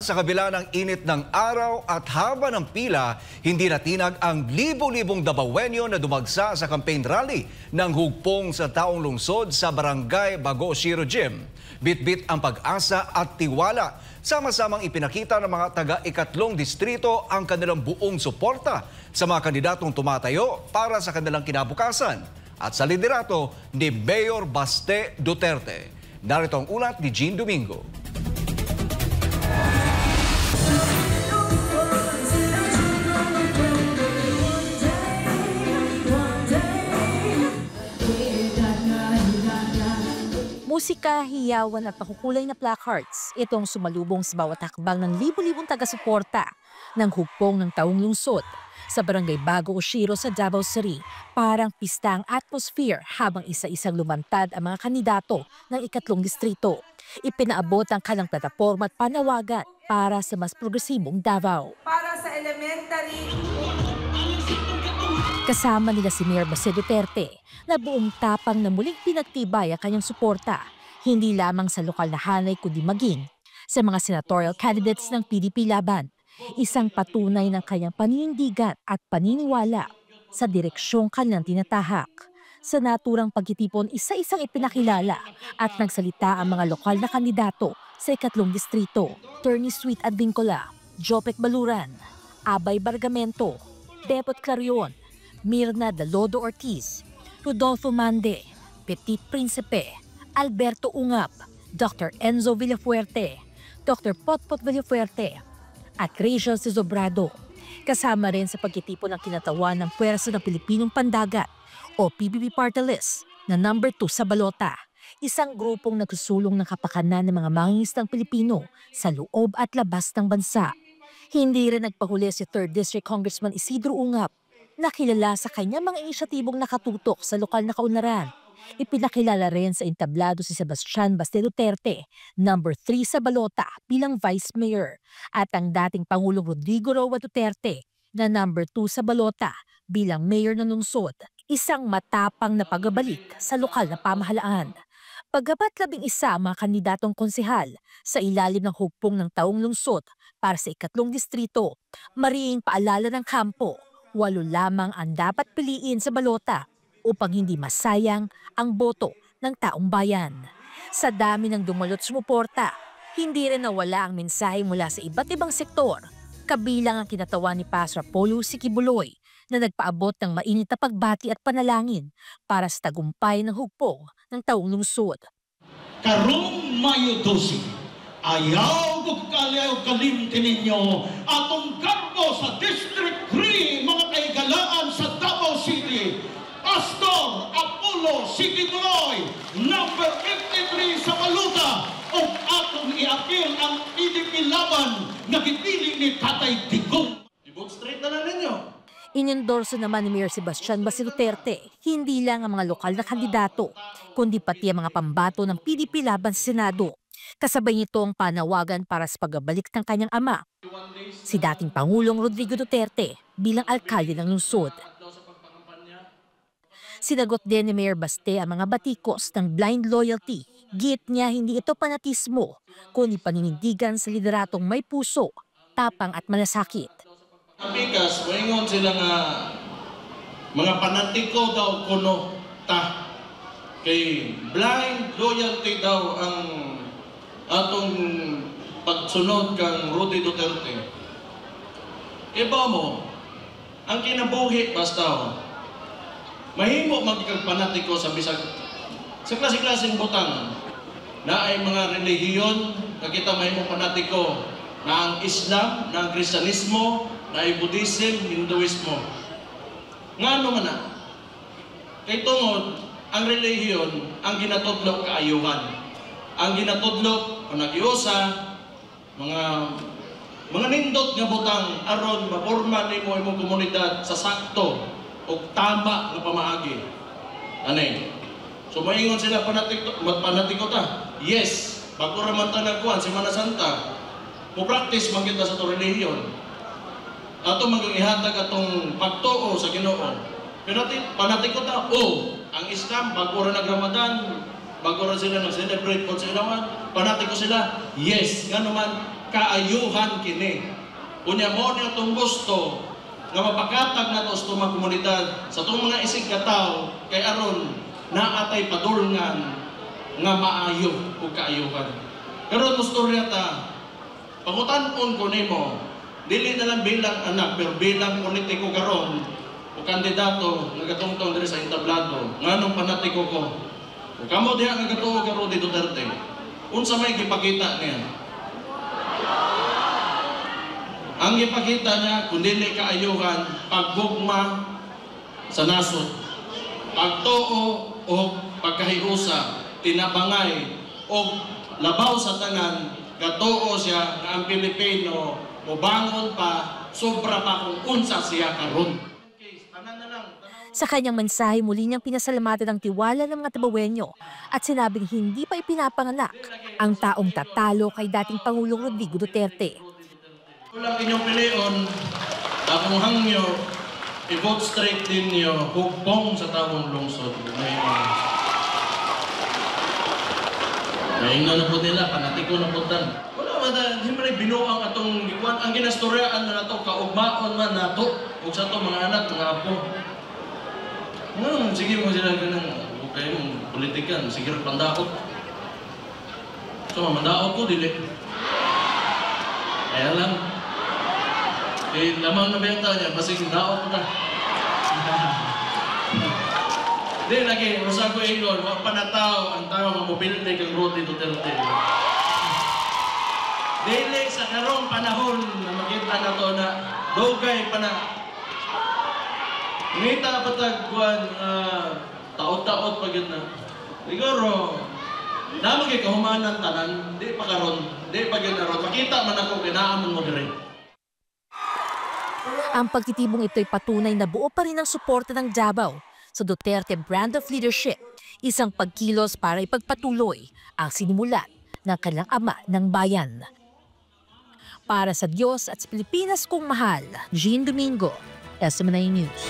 Sa kabila ng init ng araw at haba ng pila, hindi natinag ang libo-libong Dabawenyo na dumagsa sa campaign rally ng hugpong sa taong lungsod sa Barangay Bago Shiro Gym. Bit-bit ang pag-asa at tiwala. Sama-samang ipinakita ng mga taga-ikatlong distrito ang kanilang buong suporta sa mga kandidatong tumatayo para sa kanilang kinabukasan at sa liderato ni Mayor Baste Duterte. Narito ang ulat ni Jean Domingo. Musika, hiyawan at makukulay na placards, itong sumalubong sa bawat hakbang ng libu-libong taga-suporta ng hugpong ng taong lungsod sa Barangay Bago Shiro sa Davao City. Parang pista ang atmosphere habang isa-isang lumantad ang mga kandidato ng ikatlong distrito. Ipinaabot ang kanilang plataporma at panawagan para sa mas progresibong Davao. Para sa elementary. Kasama nila si Mayor Baste Duterte na buong tapang na muling pinagtibay ang kanyang suporta, hindi lamang sa lokal na hanay kundi maging sa mga senatorial candidates ng PDP laban. Isang patunay ng kanyang paninindigan at paniniwala sa direksyong kanilang tinatahak. Sa naturang pagtitipon, isa-isang ipinakilala at nagsalita ang mga lokal na kandidato sa ikatlong distrito. Attorney Sweet Advincula, Jopek Baluran, Abay Bargamento, Depot Clarion, Mirna Dalodo Ortiz, Rodolfo Mande, Petit Principe, Alberto Ungap, Dr. Enzo Villafuerte, Dr. Potpot Villafuerte, at Rachel Cizobrado. Kasama rin sa pagkitipon ng kinatawan ng Puwersa ng Pilipinong Pandagat o PBP Party List na number 2 sa balota. Isang grupong nagsusulong ng kapakanan ng mga mangingisdang Pilipino sa loob at labas ng bansa. Hindi rin nagpahuli si 3rd District Congressman Isidro Ungap, nakilala sa kanyang mga inisyatibong nakatutok sa lokal na kaunlaran. Ipinakilala rin sa entablado si Sebastian Baste Duterte, number 3 sa balota bilang Vice Mayor, at ang dating Pangulong Rodrigo Roa Duterte na number 2 sa balota bilang Mayor ng lungsod. Isang matapang na pagbabalik sa lokal na pamahalaan. Paggabat 11 ang mga kandidatong konsehal sa ilalim ng hugpong ng taong lungsod para sa ikatlong distrito, mariing paalala ng kampo, 8 lamang ang dapat piliin sa balota upang hindi masayang ang boto ng taong bayan. Sa dami ng dumalot sumuporta, hindi rin nawala ang mensahe mula sa iba't ibang sektor, kabilang ang kinatawan ni Pastor Apollo Sikibuloy na nagpaabot ng mainit na pagbati at panalangin para sa tagumpay ng hugpong ng taong lungsod. Karong Mayo 12, ayaw kaliaw kalimtin ninyo atong kargo sa District 3 mga kaigalaan sa Davao City. Pastor Apollo Sikibuloy, number 53 sa baluta, o atong i-appeal ang PDP laban na gipili ni Tatay Digong. I-vote straight na lang ninyo. Inendorso naman ni Mayor Sebastian Baste Duterte, hindi lang ang mga lokal na kandidato, kundi pati ang mga pambato ng PDP laban sa Senado. Kasabay nito ang panawagan para sa pagbabalik ng kanyang ama, si dating Pangulong Rodrigo Duterte bilang alkalde ng lungsod. Sinagot din ni Mayor Baste ang mga batikos ng blind loyalty. Git niya hindi ito panatismo, kundi paninindigan sa lideratong may puso, tapang at malasakit. Apikas, maingon sila nga mga panatiko daw kuno ta. Kay blind loyalty daw ang atong pagsunod kang Rudy Duterte. Iba mo, ang kinabuhi basta mahimo magkagpanatiko sa bisag sa klase-klaseng butang na ay mga relihiyon, nakita mahimo panatiko na ang Islam, na ang Kristyanismo, na ay Buddhism, Hinduismo. Ngano man na? Kay tungod, ang relihiyon, ang ginatudlok kaayuhan. Ang ginatudlok, panagiusa, mga nindot nga butang aron maporma nimo imong komunidad sa sakto o tama nga pamaagi. Anay. So maingon sila panatiko ta. Yes, bago ra man ta nagkuan Semana Santa. Mo practice man kita sa to relihiyon. Ato magihatag atong pagtuo sa Ginoo. Pero panatiko ta, ang Islam bago ra nag-Ramadan, bago ra sila nag-celebrate po sa ilawan, panatiko sila. Yes, ngano man kaayuhan kini. Unya mo niya itong gusto nga mapakatag na ito sa itong mga komunidad, sa itong mga isig kataw, kay aron naatay padulngan nga maayo o kaayuhan. Pero istorya ta, pangutan-on ko nimo, dili na lang bilang anak, pero bilang politiko karon o kandidato nga gatungtong diri sa entablado, nganong panatiko ko. O kamo diha nga gatuo karon di Duterte, unsa may gipakita niya? Ang ipakita niya, kung dili kaayuhan, paggugma sa nasod, pagtuo o pagkahiusa, tinabangay o labaw sa tanan, gatuo siya na ang Pilipino mubangon pa, sobra pa kung unsa siya karon. Sa kanyang mensahe, muli niyang pinasalamatan ang tiwala ng mga Tabawenyo at sinabing hindi pa ipinapanganak ang taong tatalo kay dating Pangulong Rodrigo Duterte. Kulang inyong pilion, akong hangyo, i-vote straight ninyo, hugbong sa taong lungsod. Ngayon na po nila, panatiko na po tan. Wala ba, hindi binuang atong gikuan. Ang ginastoryaan na nato, kaugmaon man nato, kung sa to mga anak, mga apo. Sige mo sila ganang, huwag kayong politikan, sige rin pandaot. So, mandaot ko, dili. Kaya lang. Eh, lamang na benta niya, basig daot na. Di lagi, masa ko ingon, wag panataw ang tao nga mobility kang Rodrigo Duterte. Dili sa karong panahon na makita na to na dugay pa na. Ngita patagkuan, taot-taot pa gid na. Siguro, damo kay kahumanan tanan, di pa karon, di pa gid aron. Makita man ako kinaamon mo dire. Ang pagtitibong ito'y patunay na buo pa rin ang suporta ng Davao sa Duterte brand of leadership, isang pagkilos para ipagpatuloy ang sinimulan ng kanilang ama ng bayan. Para sa Diyos at sa Pilipinas kong mahal, Jean Domingo, SMNI News.